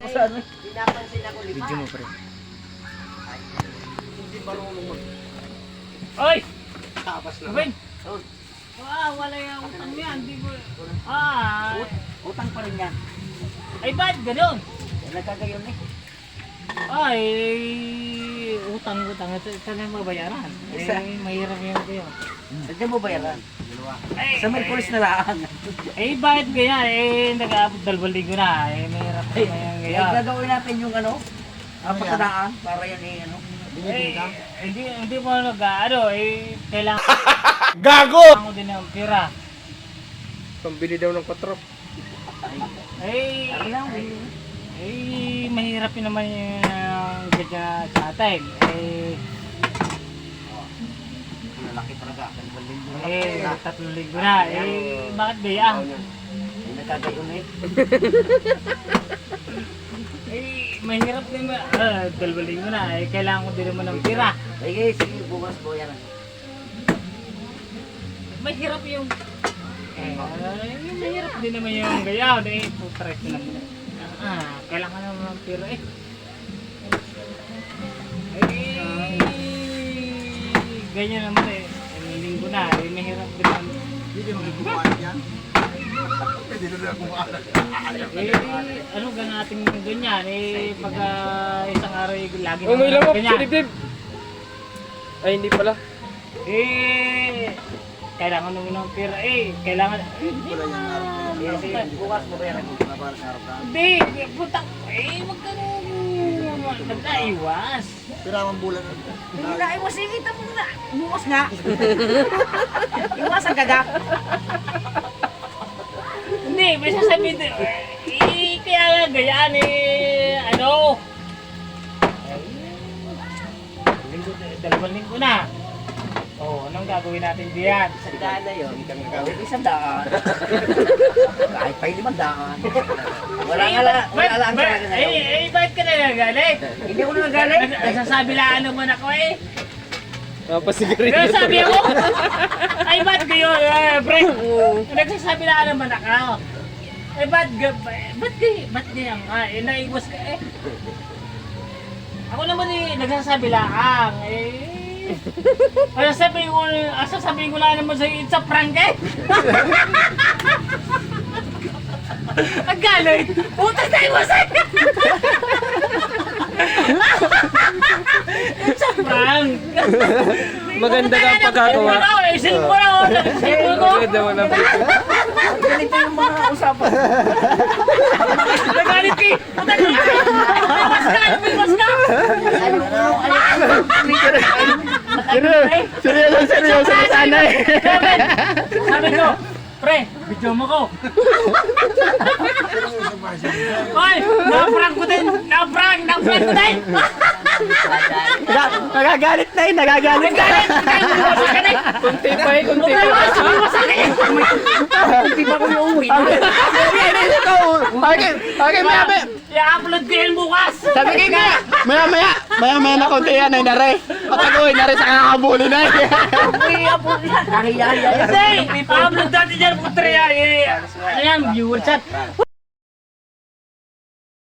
Saan? Pinapansin ako lima. Video mo pre. Hindi marunong mag... Oy! Tapas na. Gawin! Oh, Wala yung utang yan. Di ko... utang pa rin yan. Ay, ba't ganun? Nagkagayon eh. Ay, utang. Saan na mabayaran? Isa. Mahirap yung kayo. Saan mo bayaran? Ay, Sa Merkulis na lang. Eh, bakit ganyan? Nag-aabot 2 linggo na. Mahirap na yung Ay, ganyan. gagawin natin yung ano, pagkadaan, para yan eh, ano. Hindi mo kailangan Gago! ako din ng pira. Pambili daw ng 4. Mahirap yun naman yung ganyan sa atin. Malaki talaga. 3 linggo na. Bakit bayang? Nagkagayon eh. Mahirap din ba? 2 linggo na. Kailangan ko din naman ng pira. Sige, sige, bukas po yan. Mahirap yung... mahirap din naman yung gayaw. Putrek na lang. Kailangan naman ng pira eh. Ganyan naman eh. Linggo na. Mahirap din naman. Hindi mo nagkumaan yan. Hindi na nagkumaan. Ano ga natin ganyan pag isang araw lagi Oh, may lamok, ganyan. silibib. Ay, hindi pala. Kailangan naman ng pera kailangan Bukas mo ba yan? hindi puta wag ka nagkaiwas Piramang bulan. Hindi na, iwas eh, kita mo na. Bukas nga. Iwas ang gaga. hindi may sasabihin din kaya nga gayaan ano 2 linggo na. Anong gagawin natin diyan? Sandaan na yun. Isang daan. Kahit pa 500. Wala lang talaga ngayon. Bakit ka na nagagalit? Hindi ako nagagalit. Nagsasabi lang naman ako Napasigarilyo. Pero sabi ako, ay ba't kayo, pre? Nagsasabi lang naman ako. Ba't ganyan ka? Naiwas ka Ako naman nagsasabi lang. Sasabihin ko lang naman sa'yo, it's a prank Ang galit! Putas na iwas It's a prank! Maganda ka ang pagkagawa. Isin ko na Maganda mo na. Ganito yung mga usapan. Nagalit ka! Iwas ka! Seryoso ka sana Sabi ko, pre, video mo ko. Hoy, na-prank ko din! Na-prank ko din! Nagagalit na nagagalit na. Kunti pa kunti pa. Hindi pa ko iuwi. Okay, maya. I-upload ko yan bukas! Sabi kayo maya na konti yan ay nare. Patagoy nare sa kakabuli na Uy, apo yan. Nahiya yan. Kasi, i-upload natin yan, putre yan. Ano yan, viewer chat.